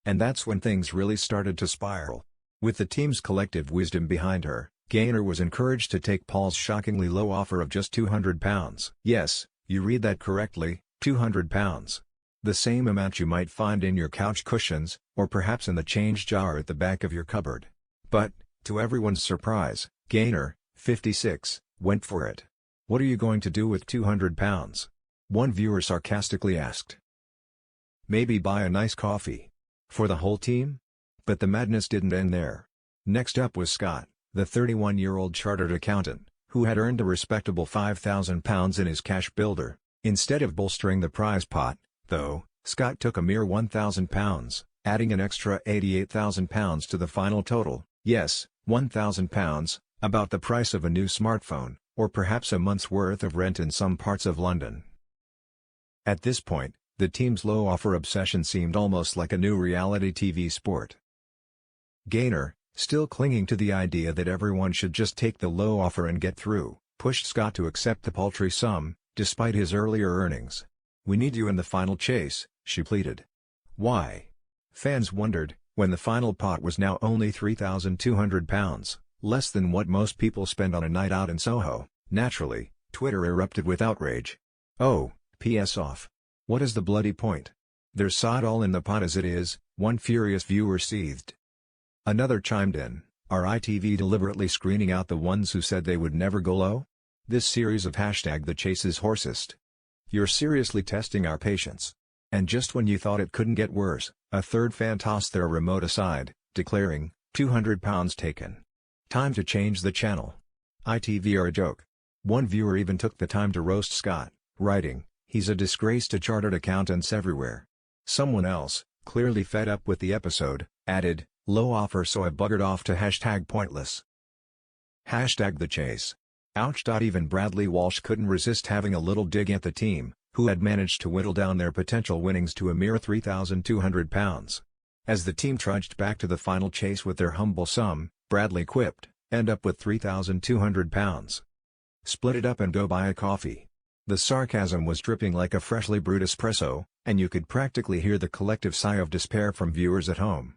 And that's when things really started to spiral. With the team's collective wisdom behind her, Gaynor was encouraged to take Paul's shockingly low offer of just £200. Yes, you read that correctly, £200. The same amount you might find in your couch cushions, or perhaps in the change jar at the back of your cupboard. But, to everyone's surprise, Gaynor, 56, went for it. "What are you going to do with £200? One viewer sarcastically asked. "Maybe buy a nice coffee. For the whole team?" But the madness didn't end there. Next up was Scott, the 31-year-old chartered accountant, who had earned a respectable £5,000 in his cash builder. Instead of bolstering the prize pot, though, Scott took a mere £1,000, adding an extra £88,000 to the final total. Yes, £1,000, about the price of a new smartphone, or perhaps a month's worth of rent in some parts of London. At this point, the team's low offer obsession seemed almost like a new reality TV sport. Gaynor, still clinging to the idea that everyone should just take the low offer and get through, pushed Scott to accept the paltry sum, despite his earlier earnings. "We need you in the final chase," she pleaded. Why? Fans wondered, when the final pot was now only £3,200, less than what most people spend on a night out in Soho. Naturally, Twitter erupted with outrage. "Oh, PS off. What is the bloody point? There's sod all in the pot as it is," one furious viewer seethed. Another chimed in, "Are ITV deliberately screening out the ones who said they would never go low? This series of #The Chase is horsest. You're seriously testing our patience." And just when you thought it couldn't get worse, a third fan tossed their remote aside, declaring, £200 taken. Time to change the channel. ITV are a joke. One viewer even took the time to roast Scott, writing, "He's a disgrace to chartered accountants everywhere." Someone else, clearly fed up with the episode, added, "Low offer, so I buggered off to #pointless." #The Chase. Ouch. Even Bradley Walsh couldn't resist having a little dig at the team, who had managed to whittle down their potential winnings to a mere £3,200. As the team trudged back to the final chase with their humble sum, Bradley quipped, "End up with £3,200. Split it up and go buy a coffee." The sarcasm was dripping like a freshly brewed espresso, and you could practically hear the collective sigh of despair from viewers at home.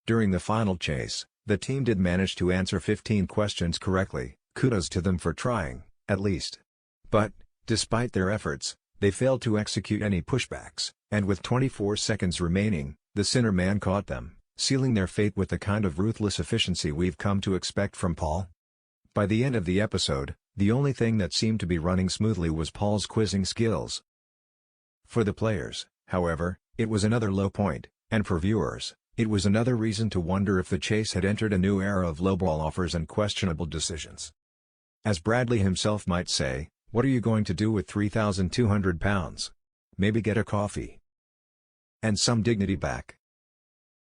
During the final chase, the team did manage to answer 15 questions correctly. Kudos to them for trying, at least. But, despite their efforts, they failed to execute any pushbacks, and with 24 seconds remaining, the Sinner Man caught them, sealing their fate with the kind of ruthless efficiency we've come to expect from Paul. By the end of the episode, the only thing that seemed to be running smoothly was Paul's quizzing skills. For the players, however, it was another low point, and for viewers, it was another reason to wonder if the chase had entered a new era of lowball offers and questionable decisions. As Bradley himself might say, "What are you going to do with £3,200? Maybe get a coffee." And some dignity back.